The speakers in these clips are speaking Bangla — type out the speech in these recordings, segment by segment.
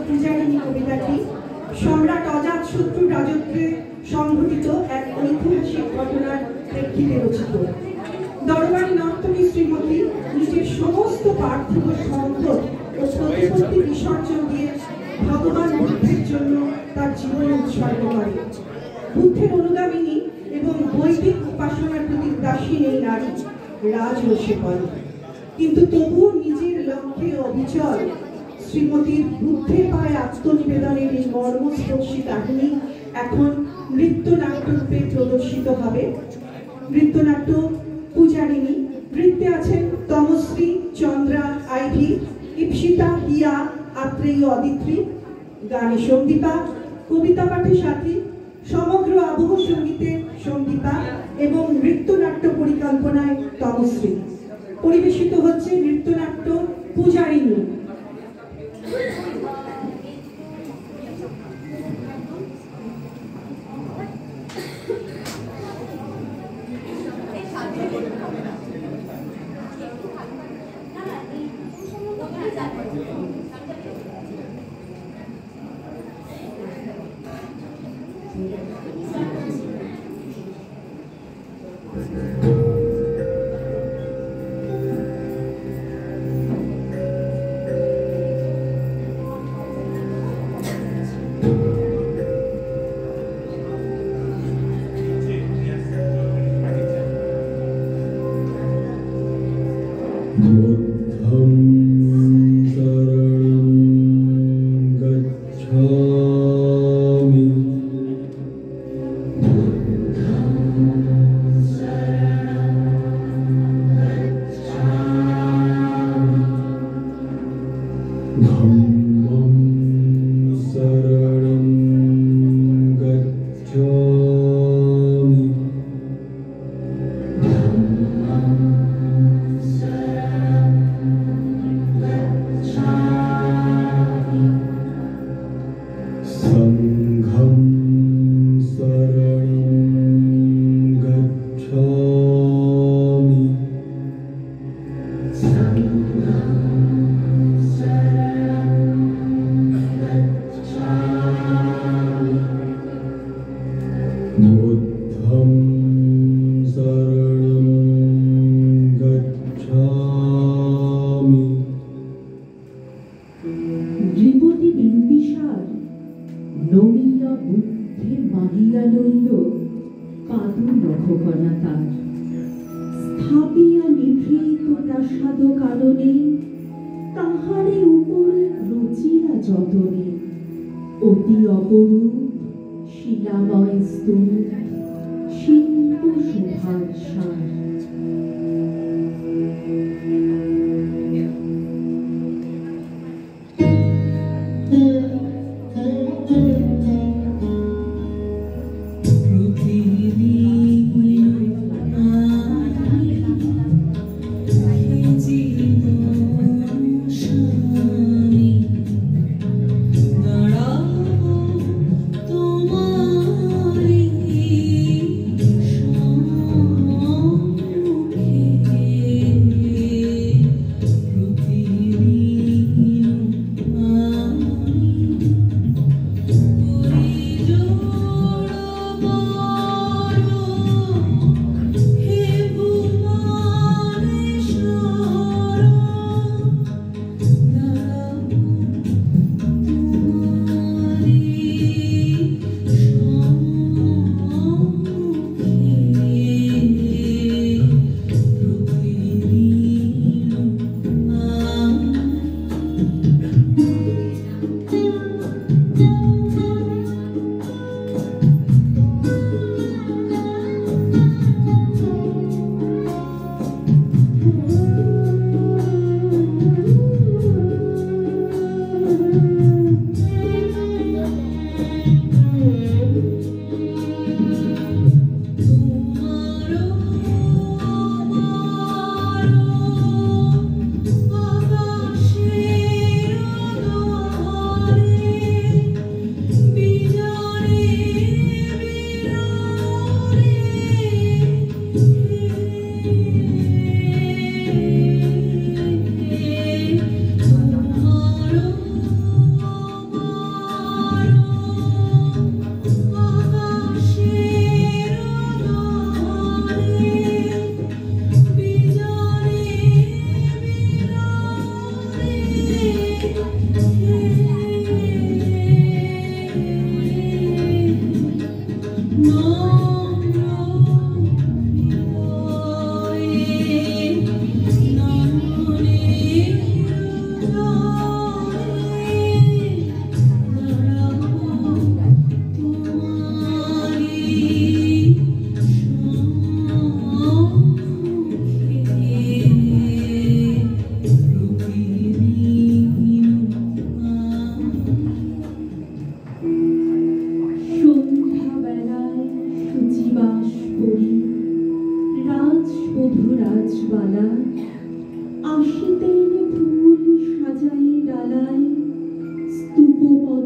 পূজারিণী কবিতাটি সম্রাট অজাতশত্রুর রাজত্বে সংঘটিত এক ঐতিহাসিক ঘটনার প্রেক্ষিতে রচিত। দরবারি নর্তকী শ্রীমতী নিজের সমস্ত পার্থিব সম্পদ ও প্রতিপত্তি বিসর্জন দিয়ে ভগবান বুদ্ধের জন্য তার জীবন উৎসর্গ করে। বুদ্ধের অনুগামিনী এবং বৈদিক উপাসনার প্রতি দাসী এই নারী রাজরোষে পড়ে, কিন্তু তবুও নিজের লক্ষ্যে অবিচল শ্রীমতীর বুদ্ধের পায়ে আত্মনিবেদনের এই মর্মস্পর্শী কাহিনী এখন নৃত্যনাট্য রূপে প্রদর্শিত হবে। নৃত্যনাট্য পূজারিণী। নৃত্যে আছেন তমশ্রী, চন্দ্রা, আইভি, ইপসিতা, হিয়া, আত্রেয়ী, অদিত্রী। গানে সন্দীপা, কবিতা পাঠে সাথী, সমগ্র আবহ সঙ্গীতে সঙ্গীতা এবং নৃত্যনাট্য পরিকল্পনায় তমশ্রী। পরিবেশিত হচ্ছে নৃত্যনাট্য পূজারিণী।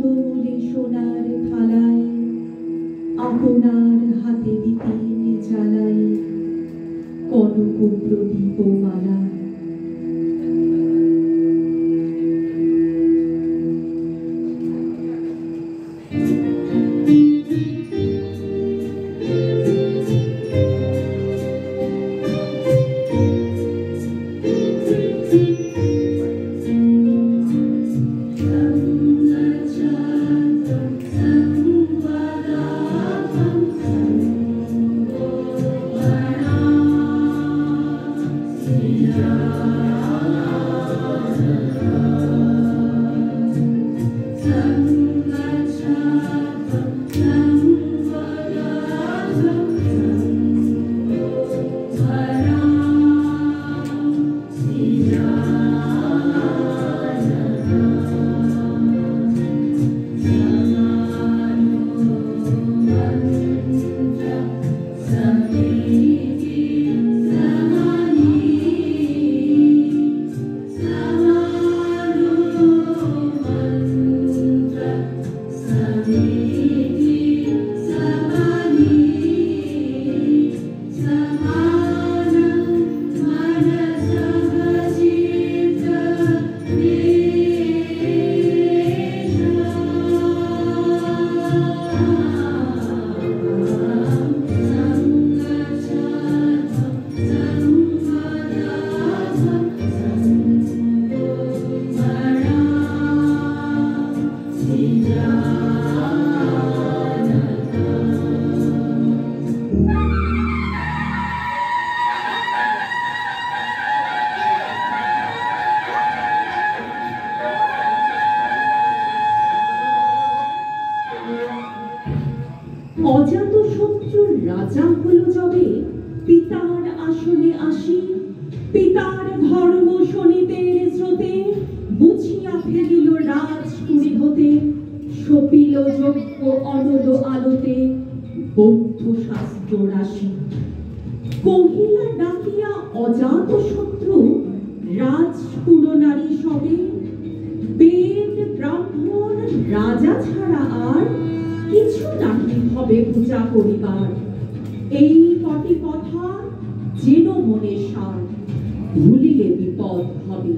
কোমলে সোনার থালায় আপনার হাতে দিতেন জ্বালাই কনক প্রদীপ মালা। অজাত শত্রুর রাজা হলো যবে পিতার আসনে আসি, পিতার ধর্ম শনিতের স্রোতে বুঝিয়া ফেলিল রাজপুরী হতে, সপিল যজ্ঞ অনল আলোতে বৌদ্ধ শাস্ত্র রাশি। কহিলা ডাকিয়া অজাত শত্রু রাজপুর নারী সবে, বেদ ব্রাহ্মণ রাজা ছাড়া আর কিছু নাহি হবে পূজা করিবার। এই কটি কথা যেন মনে সার, ভুলিলে বিপদ হবে।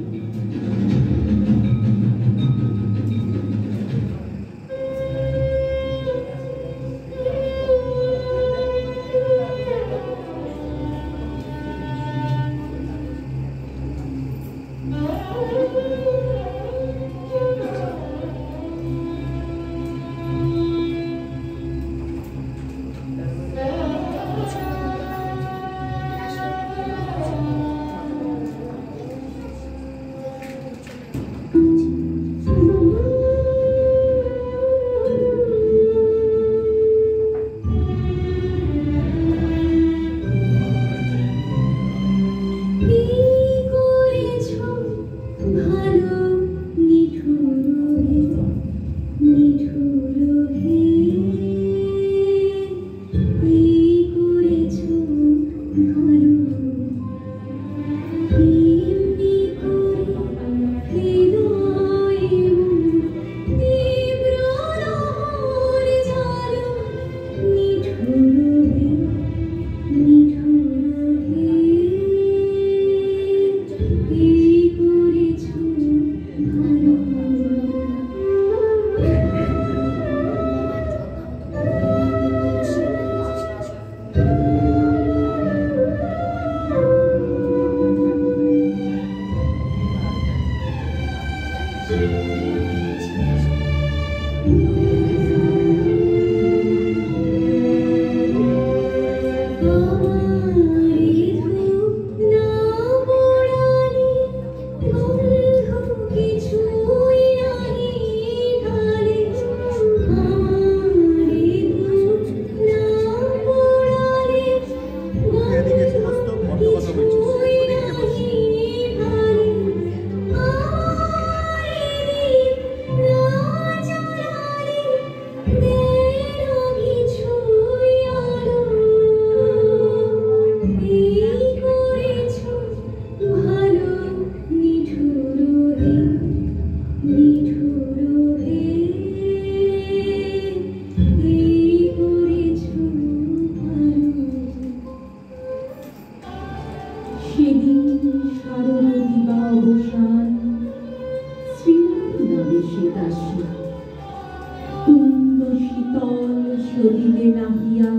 সদিলে নাহিয়া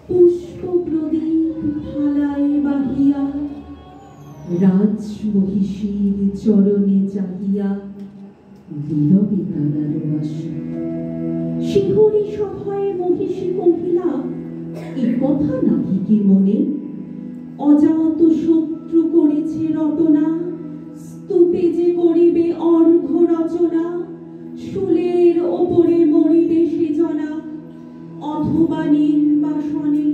পুষ্প প্রদীপ থালায় বাহিয়া রাজ মহিষীর চরণে চাহিয়া নীরবে তারার বাসী শিহরি সভায় মহিষী মহিলা এ কথা নাহি কি মনে অজাত শত্রু করেছে রটনা স্তূপে যে করিবে অর্ঘ রচনা শুলের ওপরে মরিবে সে জনা অথবা নির্বাসনে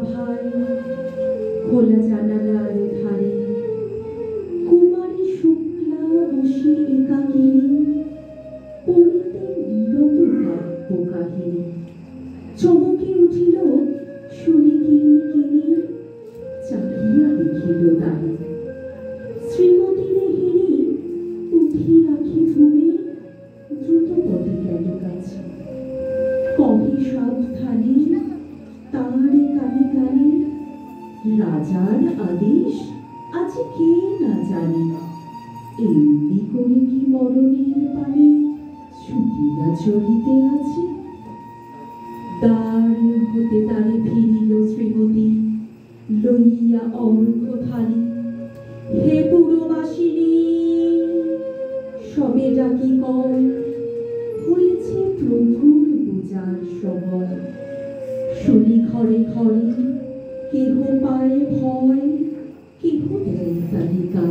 সভায় খোলা জানালার ধারে কুমারী শুক্লা বসে একাকিনী পড়িতে বিরত কাব্য কাহিনী। চমকে উঠিল শুনি কিনি কিনি, চাহিয়া দেখিল তারে শ্রীমতীরে হেরি উঠি রাখি ঘুমে দ্রুত পদে গেল কাছে। কহে সাবধানে তাঁরে কানে কানে, রাজার আদেশ আজ কে না জানে। এমনি করে কি মরণের পানে ছুটিয়া চলিতে আছে। দ্বার হতে তারে ফিরিল শ্রীমতী, লইয়া অর্ঘ থালি। হে পুরবাসিনী, সবে ডাকি কয়, হয়েছে প্রভুর পূজার সময়। শুনি ঘরে ঘরে কেহ পায় ভয়, কেহ দেয় তালিকা।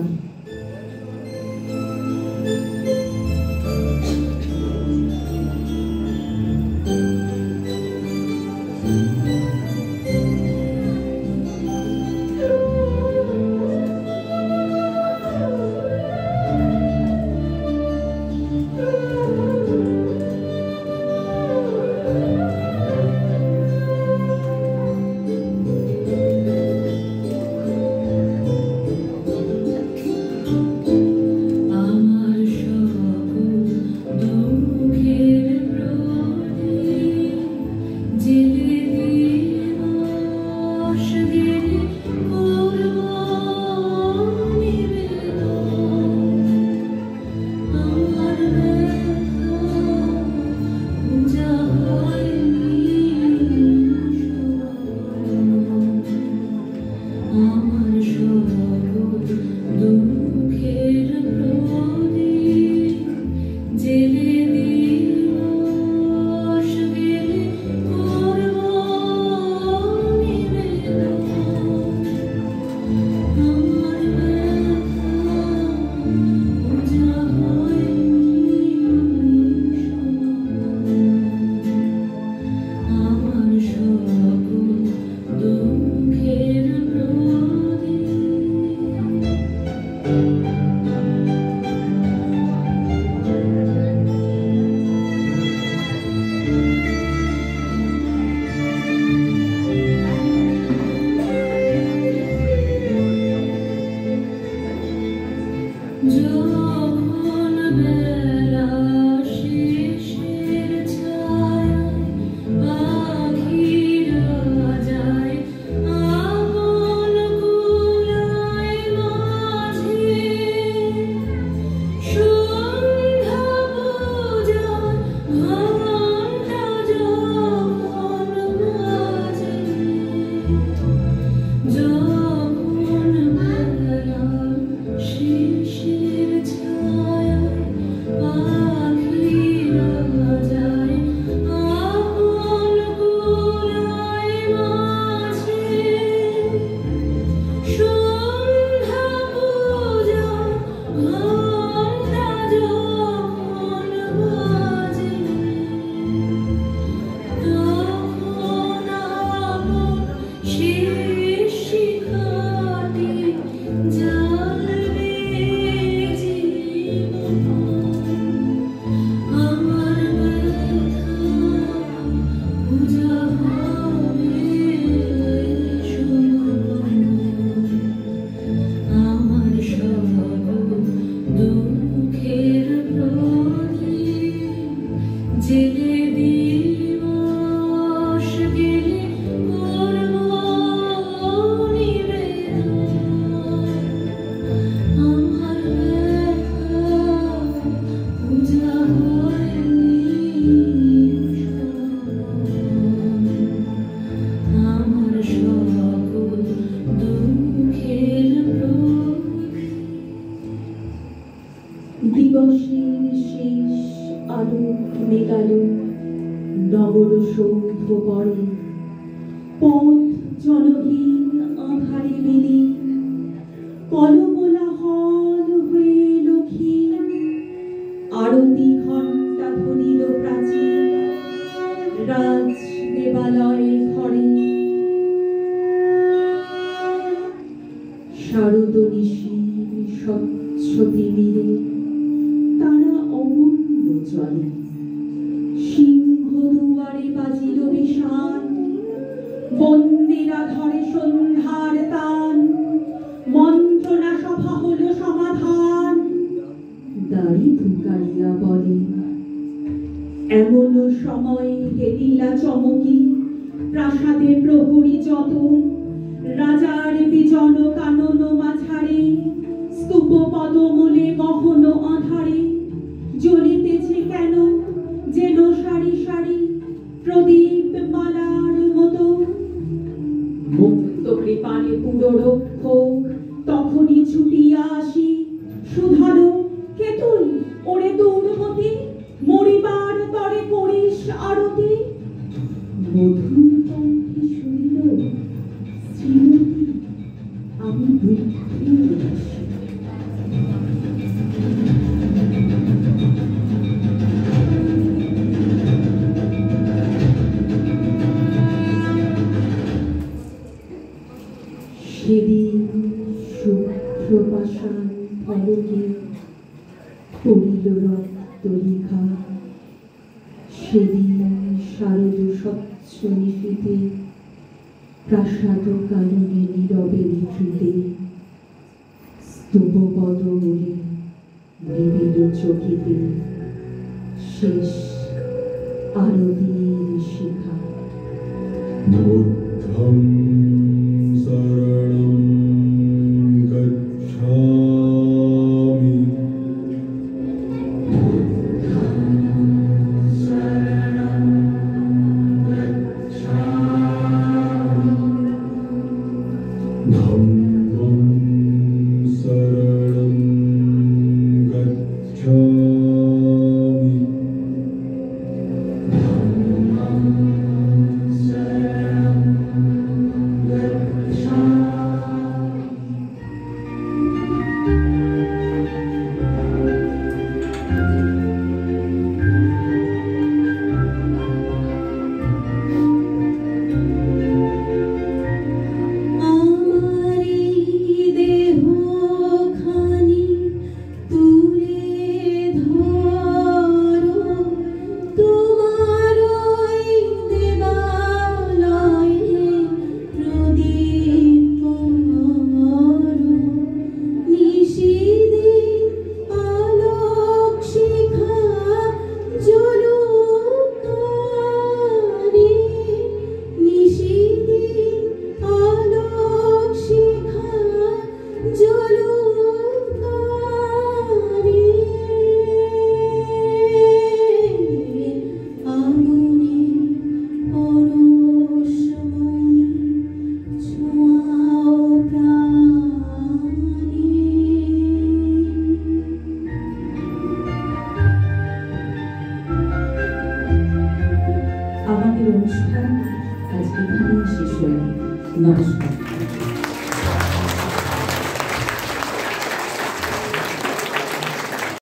দিবসের শেষ আলোক মেঘালো নগর সৌধ পরে, পথ জনহীন আঁধারে মিলি, কলকোলাহল হয়ে লক্ষীন। আরতি ঘণ্টা ধরিল প্রাচীন রাজ দেবালয়ে ঘরে, শারদ নিশির স্বচ্ছ তিমিরে তারা অমূল্য চলে। সিংহ দুয়ারে বাজিল বিষাণ, বন্দিরা ধরে সন্ধ্যার তান, মন্ত্রণা সভা হলো সমাধান। দাড়ি ধুকারিয়া বলে, এমন সময় হেলিলা চমকি, প্রাসাদে প্রহরী যত, রাজার বিজন কানন মাঝারে, স্তূপ পদমূলে গহন আধারে, জ্বলিতেছে কেন যেন সারি সারি প্রদীপ মালার মতো। মুক্ত কৃপানে পুররক্ষক তখনই ছুটিয়া আসি, শুধালো, কে তুই ওরে দৌড়মতি, মরিবার তরে করিস আরতি। মধুর কণ্ঠে শুনিল, শ্রীমতী আমি বুদ্ধি আসি। সেদিন শুভ্র পাষাণ ফলকে পড়িল রক্তরেখা, সেদিন শারদ স্বচ্ছ নিশীথে প্রাসাদ কাননে নীরবে লিখিতে, স্তূপ পদমূলে নিবিল চকিতে শেষ আরতির শিখা। বুদ্ধং শরণং গচ্ছামি, ধম্মং শরণং গচ্ছামি, আমাদের অনুষ্ঠান আজ এখানেই শেষ হলো। নমস্কার।